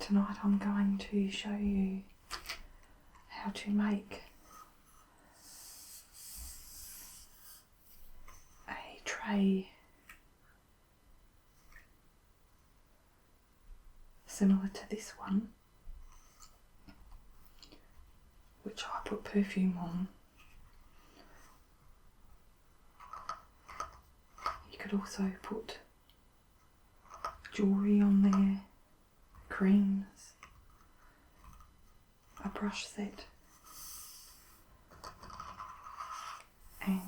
tonight I'm going to show you how to make a tray similar to this one, which I put perfume on. You could also put jewellery on there, creams, a brush set, and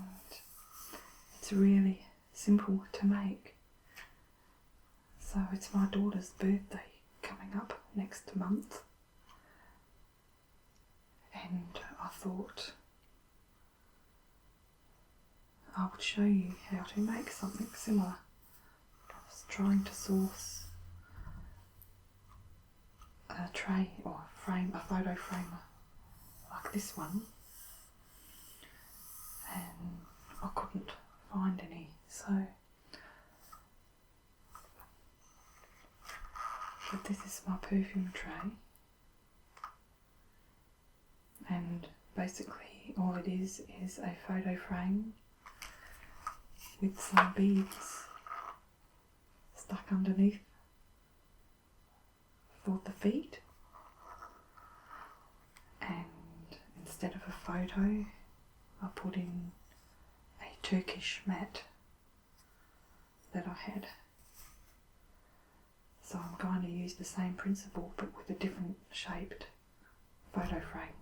it's really simple to make. So it's my daughter's birthday coming up next month, and I thought I would show you how to make something similar. I was trying to source a tray or a frame, a photo frame like this one, and I couldn't find any, but this is my perfume tray, and basically all it is a photo frame with some beads stuck underneath for the feet, and instead of a photo I put in a Turkish mat that I had. So I'm going to use the same principle but with a different shaped photo frame.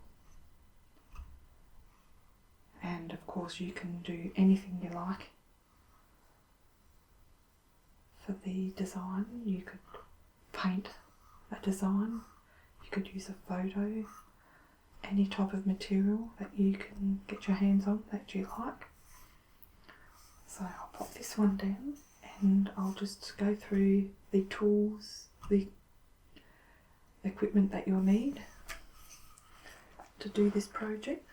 And of course you can do anything you like for the design. You could paint a design, you could use a photo, any type of material that you can get your hands on that you like. So I'll pop this one down and I'll just go through the tools, the equipment that you'll need to do this project.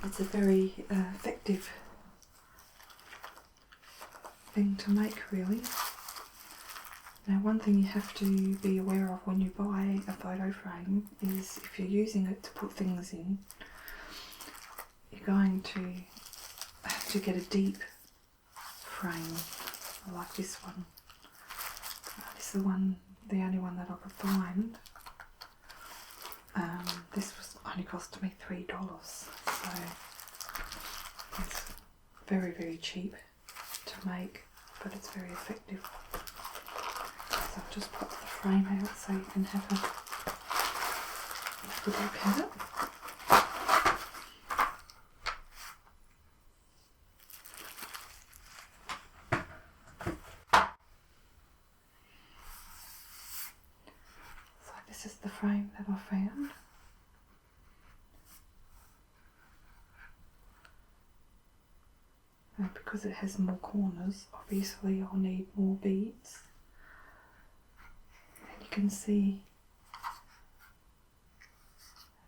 It's a very effective thing to make, really. Now, one thing you have to be aware of when you buy a photo frame is if you're using it to put things in, you're going to have to get a deep frame like this one. This is the only one that I could find. This was only cost me $3, so it's very, very cheap to make, but it's very effective. So I'll just pop the frame out so you can have a good look at it. So this is the frame that I found. And because it has more corners, obviously I'll need more beads. And you can see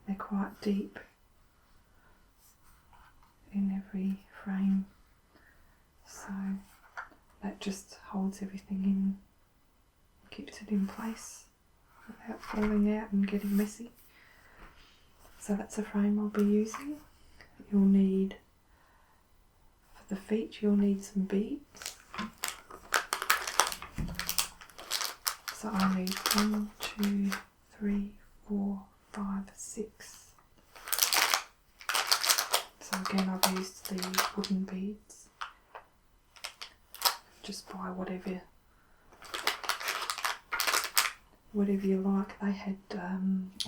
they're quite deep in every frame, so that just holds everything in, keeps it in place without falling out and getting messy. So that's a frame I'll be using. You'll need, for the feet, you'll need some beads. So I need 1, 2, 3, 4, 5, 6. So again, I've used the wooden beads. Just buy whatever you like. They had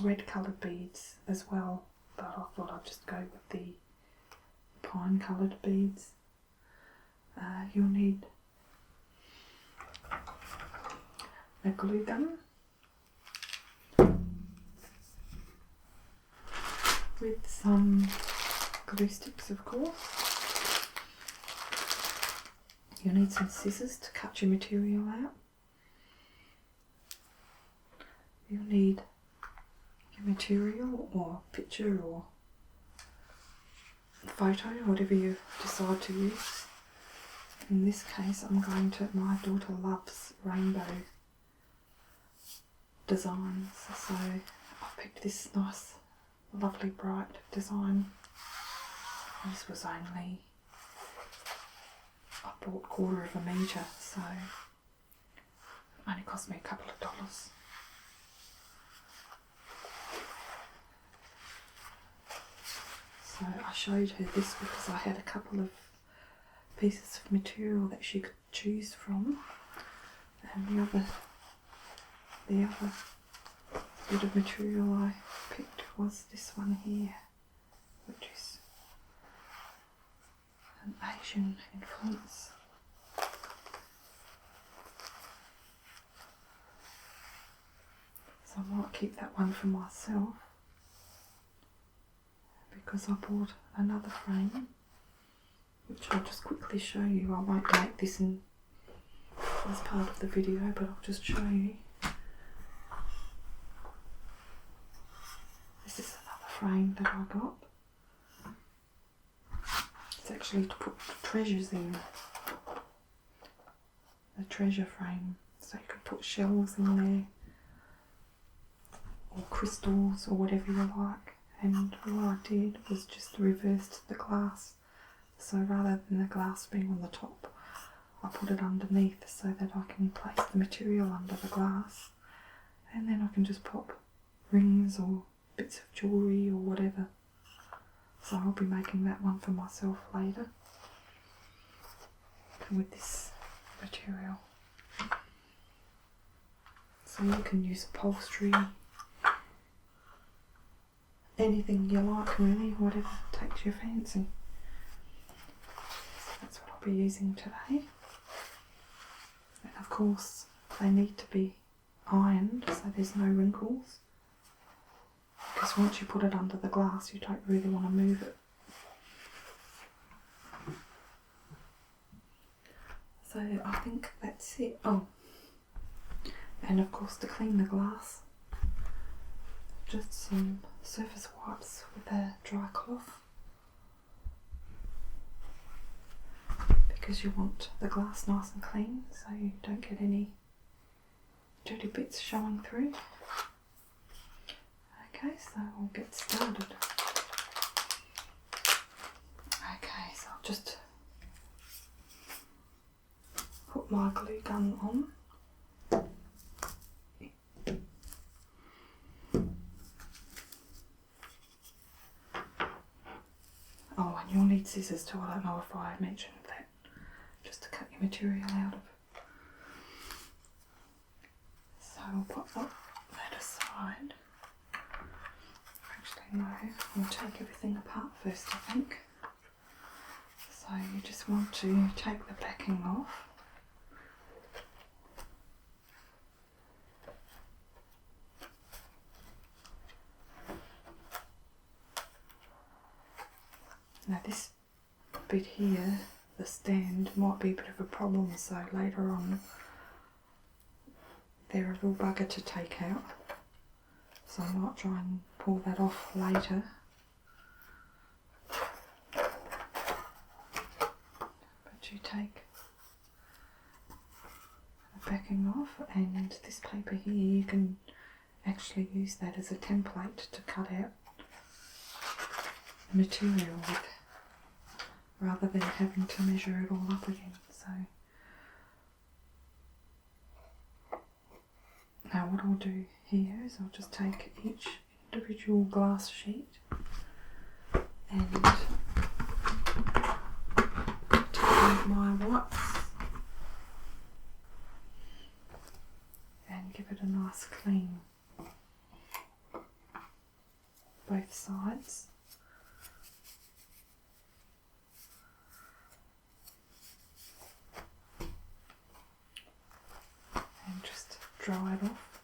red coloured beads as well, but I thought I'd just go with the pine coloured beads. You'll need a glue gun with some glue sticks, of course. You'll need some scissors to cut your material out. You'll need your material or picture or photo, whatever you decide to use. In this case, I'm going to My Daughter Loves Rainbow designs, so I picked this nice, lovely, bright design. This was only, I bought $1/4 metre, so it only cost me a couple of dollars. So I showed her this because I had a couple of pieces of material that she could choose from, and the other bit of material I picked was this one here, which is an Asian influence. So I might keep that one for myself, because I bought another frame, which I'll just quickly show you. I won't make this in as part of the video, but I'll just show you. This is another frame that I got. It's actually to put treasures in. A treasure frame, so you could put shells in there, or crystals, or whatever you like. And what I did was just reversed the glass. So rather than the glass being on the top, I put it underneath so that I can place the material under the glass, and then I can just pop rings or bits of jewellery or whatever. So I'll be making that one for myself later with this material. So you can use upholstery, anything you like really, whatever takes your fancy. So that's what I'll be using today. And of course they need to be ironed so there's no wrinkles, because once you put it under the glass you don't really want to move it. So I think that's it. Oh, and of course to clean the glass, just some surface wipes with a dry cloth, because you want the glass nice and clean so you don't get any dirty bits showing through. Okay, so we'll get started. Okay, so I'll just put my glue gun on. Oh, and you'll need scissors too. I don't know if I mentioned that, just to cut your material out of. So I'll put that aside. Actually no, we'll take everything apart first, I think. So you just want to take the backing off. Now this bit here, the stand, might be a bit of a problem, so later on they're a real bugger to take out. So I might try and pull that off later. But you take the backing off, and this paper here, you can actually use that as a template to cut out the material with, rather than having to measure it all up again. So now what I'll do here is I'll just take each individual glass sheet and take my wipes and give it a nice clean, both sides. And just dry it off.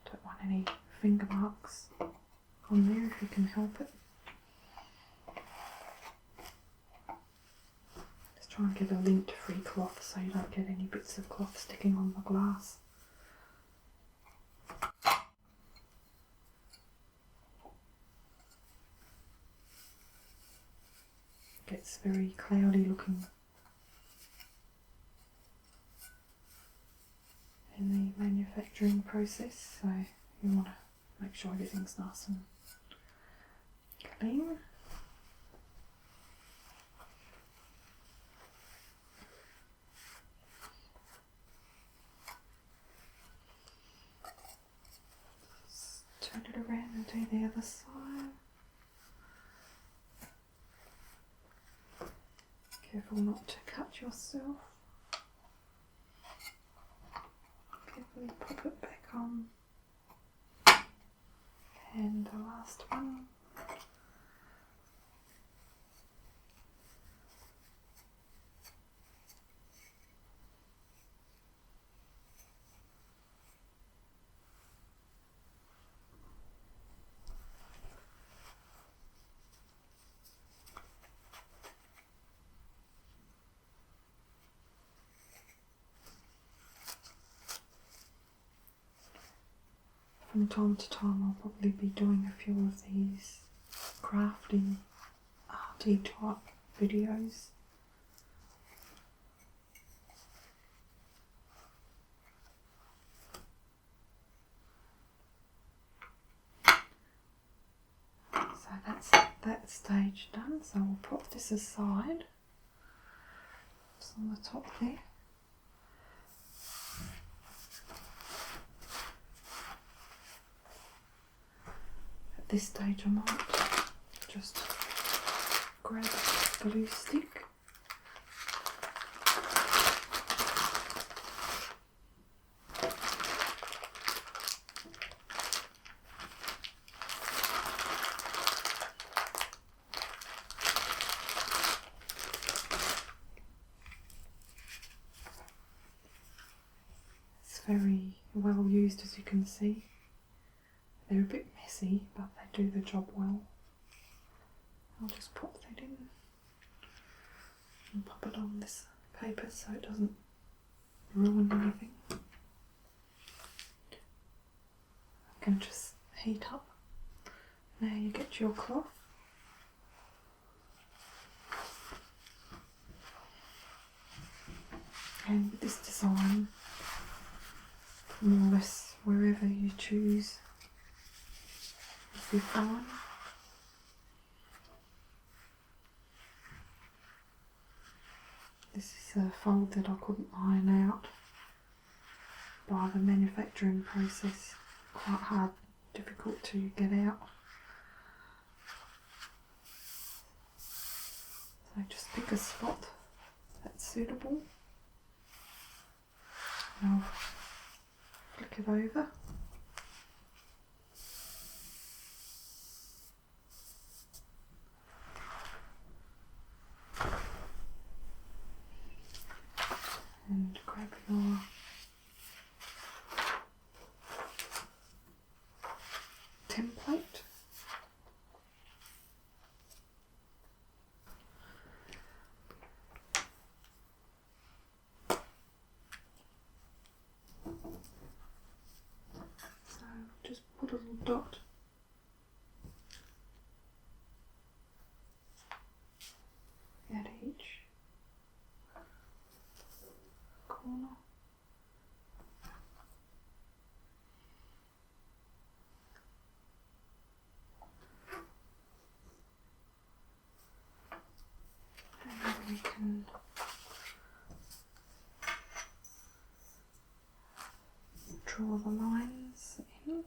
Don't want any finger marks on there if you can help it. Try and get a lint-free cloth so you don't get any bits of cloth sticking on the glass. Gets very cloudy looking in the manufacturing process, so you want to make sure everything's nice and clean. Just turn it around and do the other side. Careful not to cut yourself. Carefully pop it back on. And the last one. From time to time I'll probably be doing a few of these crafting arty type videos. So that's that stage done, so we'll pop this aside. It's on the top there. This stage I might just grab a glue stick it's very well used, as you can see. They're a bit messy, but they do the job well. I'll just pop that in and pop it on this paper so it doesn't ruin anything. I can just heat up. Now you get your cloth. And with this design, more or less wherever you choose, be fine. This is a fold that I couldn't iron out by the manufacturing process. Quite hard, difficult to get out. So just pick a spot that's suitable. And I'll flick it over. And grab your template. So just put a little dot at each corner. And then we can draw the lines in.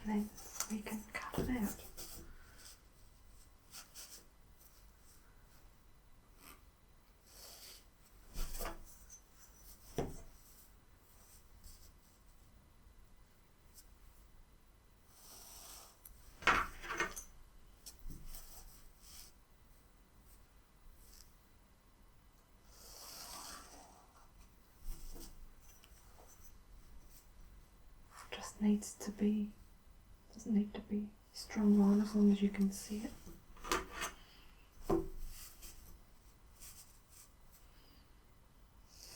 And then we can cut it out. doesn't need to be strong line as long as you can see it. You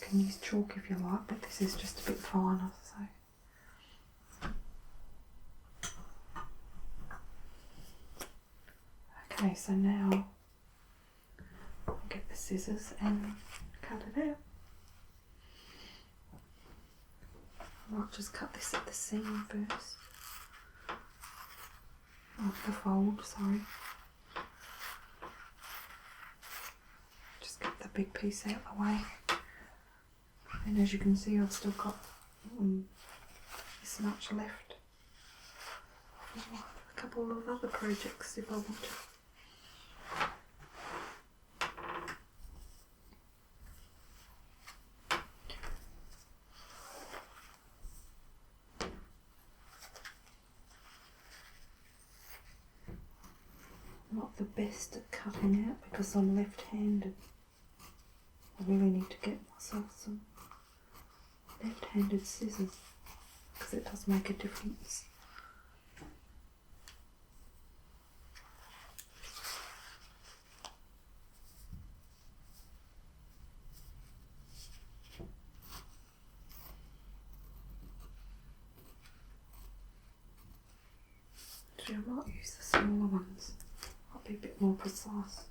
can use chalk if you like, but this is just a bit finer, so. Okay, so now I'll get the scissors and cut it out. I might just cut this at the seam first. Oh, the fold, sorry. Just get the big piece out of the way. And as you can see, I've still got this much left. Oh, a couple of other projects if I want to. Not the best at cutting out because I'm left-handed. I really need to get myself some left-handed scissors because it does make a difference. Actually, I might use the smaller ones. I'll be a bit more precise.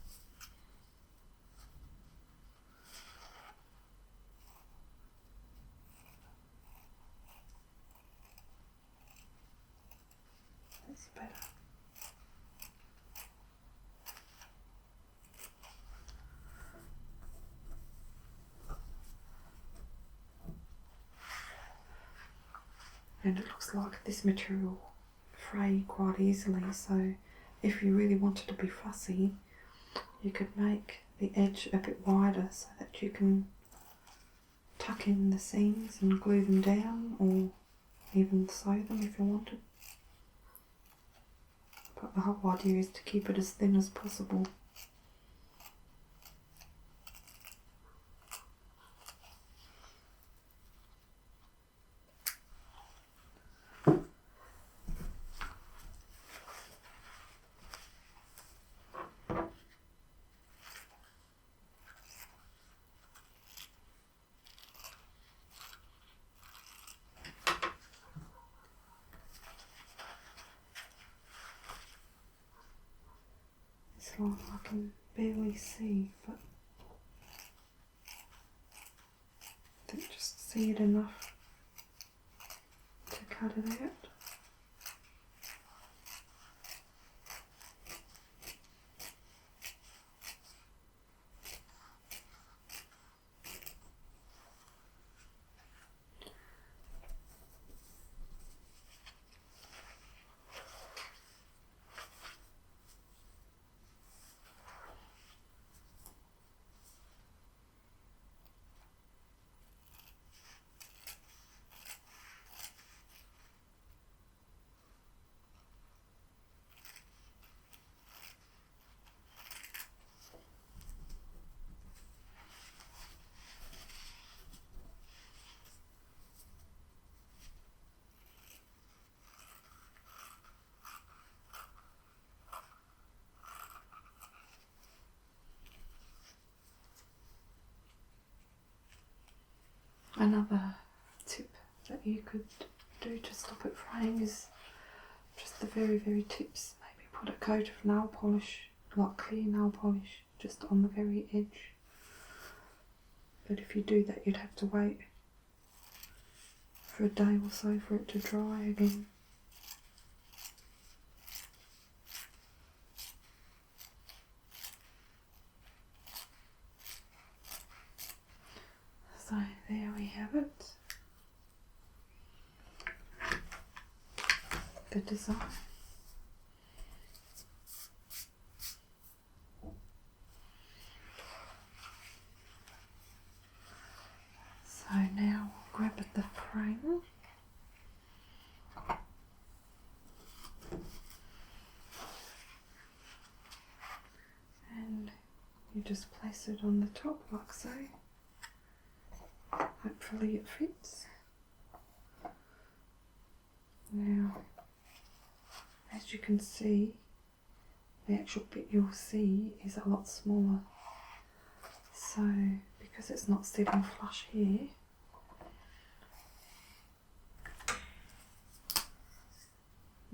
That's better. And it looks like this material fray quite easily, so if you really wanted to be fussy, you could make the edge a bit wider so that you can tuck in the seams and glue them down, or even sew them if you wanted. But the whole idea is to keep it as thin as possible. It's like I can barely see, but I think just see it enough to cut it out. Another tip that you could do to stop it fraying is just the very tips. Maybe put a coat of nail polish, like clear nail polish, just on the very edge. But if you do that, you'd have to wait for a day or so for it to dry again. So there we have it, the design. So now we'll grab at the frame and you just place it on the top like so. Hopefully it fits. Now, as you can see, the actual bit you'll see is a lot smaller. So, because it's not sitting flush here,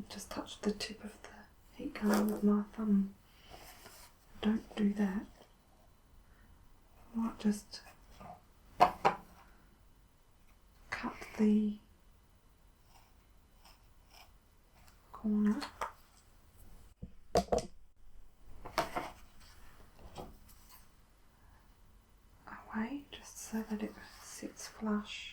just touch the tip of the heat gun with my thumb. Don't do that. I might just cut the corner away, just so that it sits flush.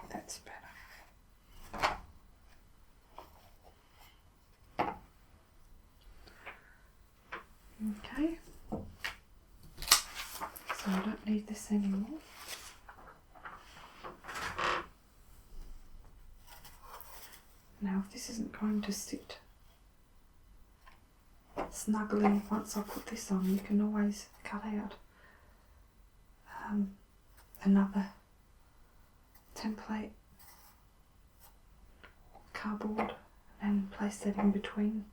That's better. Okay. So I don't need this anymore. Now, if this isn't going to sit snugly once I put this on, you can always cut out another template cardboard and place that in between.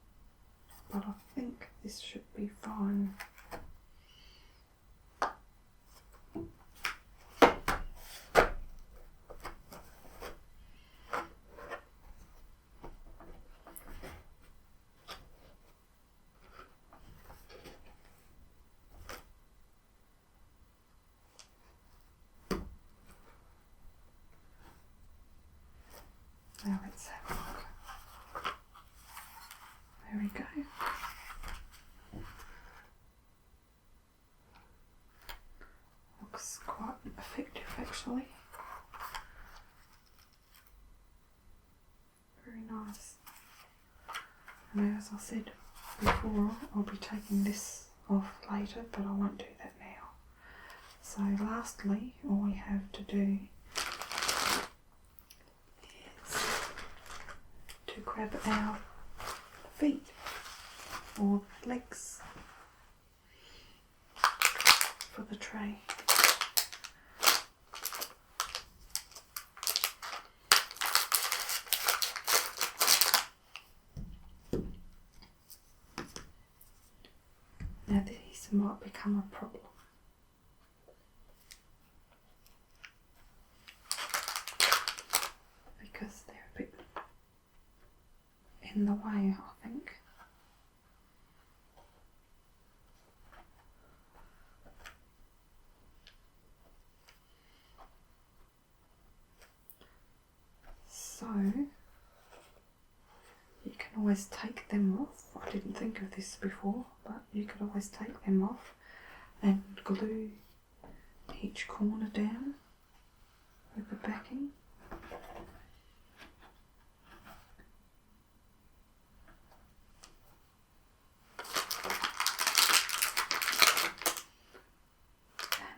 But I think this should be fine. Now let's have a look. There we go. Looks quite effective actually. Very nice. And as I said before, I'll be taking this off later, but I won't do that now. So lastly, all we have to do to grab our feet or legs for the tray. Now these might become a problem. Because they're a bit in the way, I think. So you can always take them off. I didn't think of this before, but you could always take them off and glue each corner down with the backing.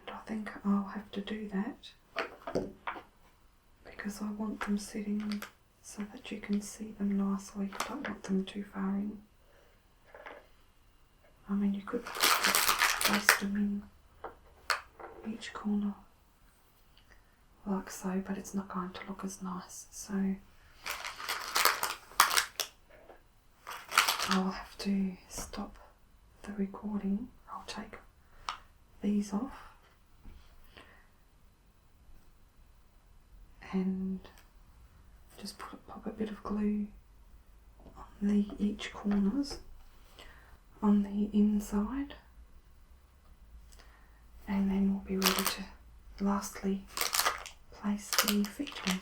I think I'll have to do that because I want them sitting so that you can see them nicely. I don't want them too far in. I mean, you could place them in each corner like so, but it's not going to look as nice. So I'll have to stop the recording. I'll take these off and just pop a bit of glue on each corners on the inside, and then we'll be ready to lastly place the feet on.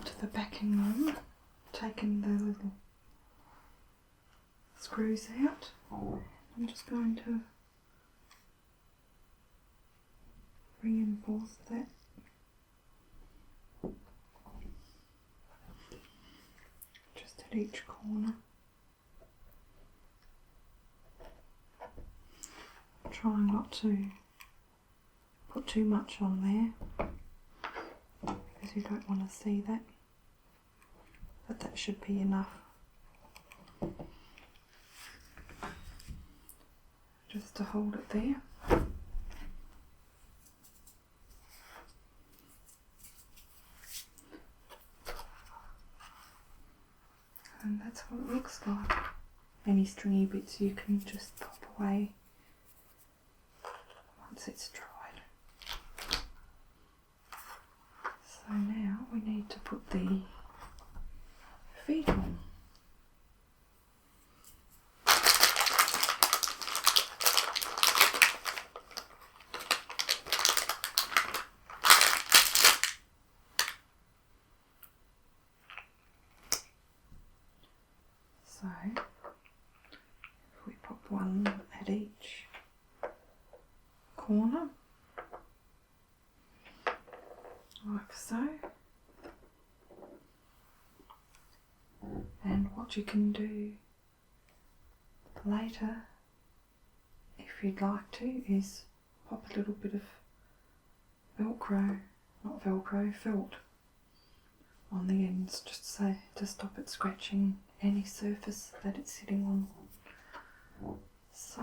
to the backing one, taking the little screws out. I'm just going to reinforce that. Just at each corner. Try not to put too much on there, because you don't want to see that, but that should be enough. Just to hold it there. And that's what it looks like. Any stringy bits you can just pop away once it's dried. So now we need to put the feet on. So if we pop one at each corner, like so. And what you can do later, if you'd like to, is pop a little bit of felt on the ends, just to stop it scratching any surface that it's sitting on. So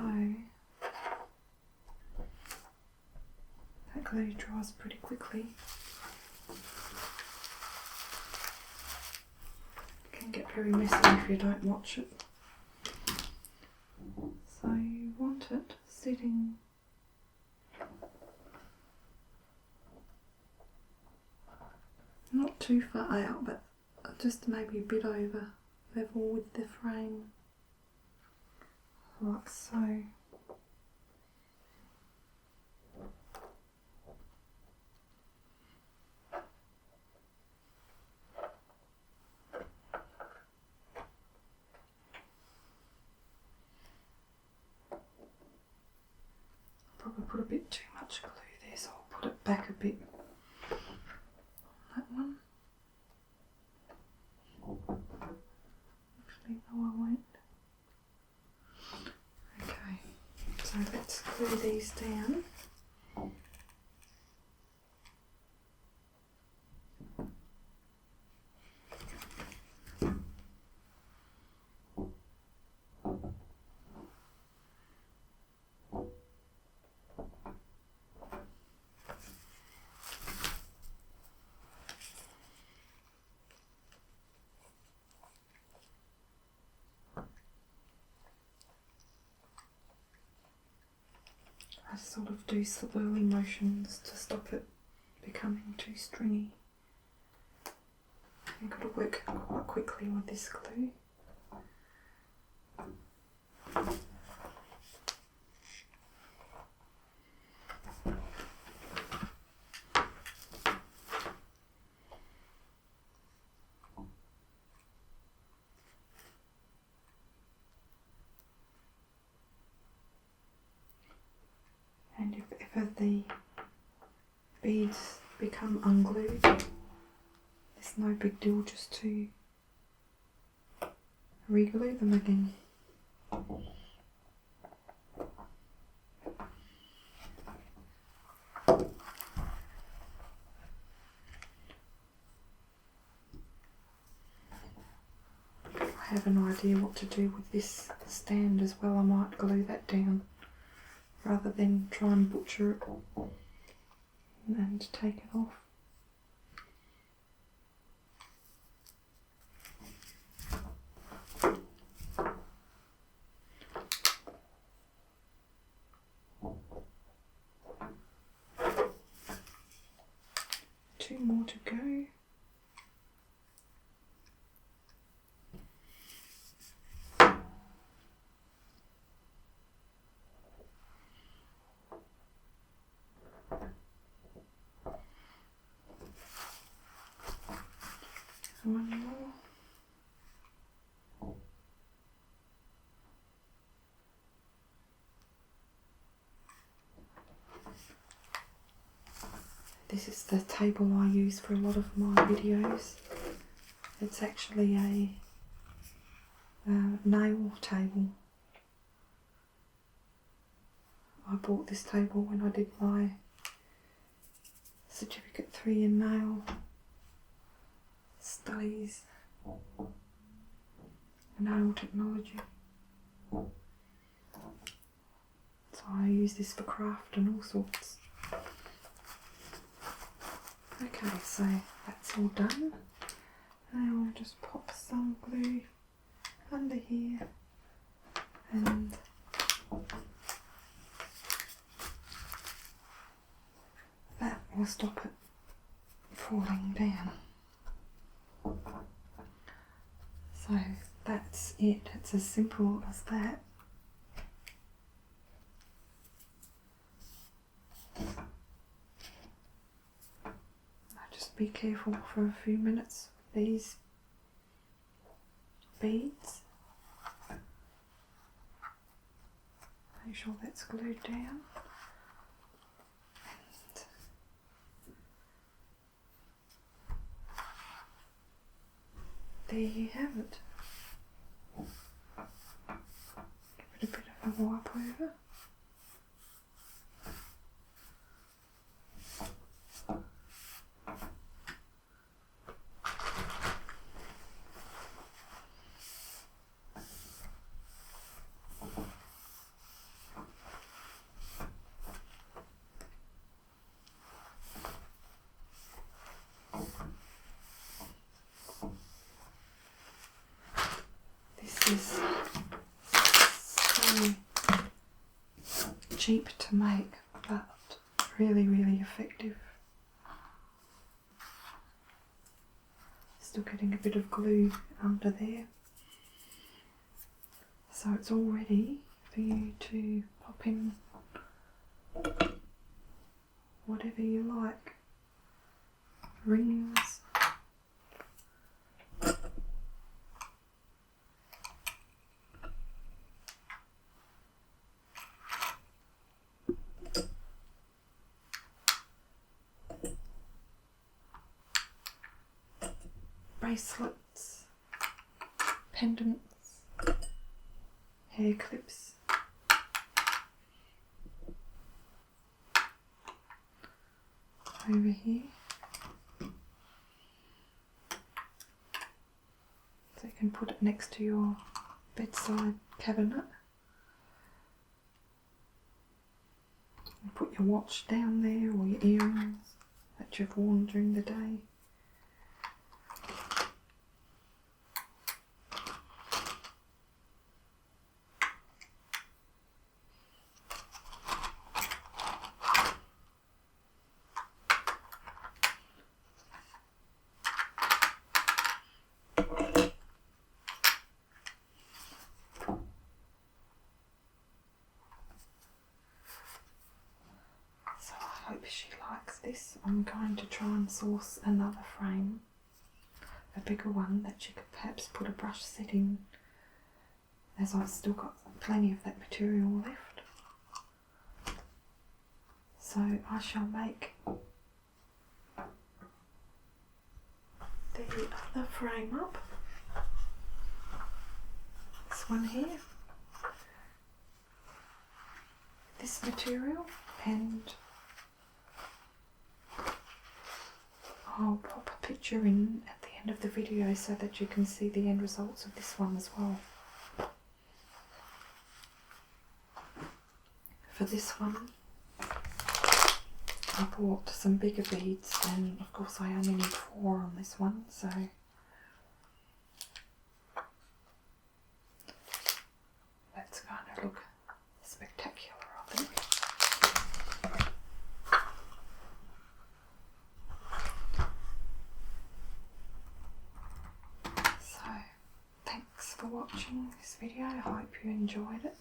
that glue dries pretty quickly. It can get very messy if you don't watch it. So you want it sitting not too far out, but just maybe a bit over level with the frame, like so. Probably put a bit too much glue there, so I'll put it back a bit on that one. Actually, no, I won't. Okay, so let's glue these down. I sort of do swirly motions to stop it becoming too stringy. You've got to work quite quickly with this glue. And if ever the beads become unglued, it's no big deal just to re-glue them again. I have an idea what to do with this stand as well. I might glue that down rather than try and butcher it and take it off. Two more to go. This is the table I use for a lot of my videos. It's actually a nail table. I bought this table when I did my Certificate 3 in Nail Studies, Nail Technology. So I use this for craft and all sorts. Okay, so that's all done. Now I'll just pop some glue under here and that will stop it falling down. So that's it, it's as simple as that. Just be careful for a few minutes with these beads. Make sure that's glued down. There you have it. Give it a bit of a wipe over. This is so cheap to make, but really, really effective. Still getting a bit of glue under there. So it's all ready for you to pop in whatever you like. Rings. Bracelets, pendants, hair clips, over here, so you can put it next to your bedside cabinet and put your watch down there or your earrings that you've worn during the day. I hope she likes this. I'm going to try and source another frame, a bigger one that she could perhaps put a brush set in, as I've still got plenty of that material left. So I shall make the other frame up, this one here, this material, and I'll pop a picture in at the end of the video so that you can see the end results of this one as well. For this one, I bought some bigger beads, and of course I only need 4 on this one, so that's going to look spectacular, I think. So, thanks for watching this video. I hope you enjoyed it.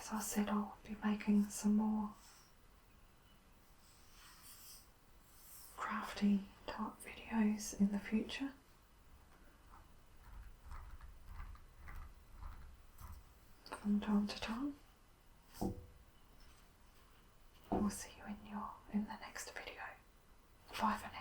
As I said, I'll be making some more crafty type videos in the future. From time to time. will see you in the next video. Bye for now.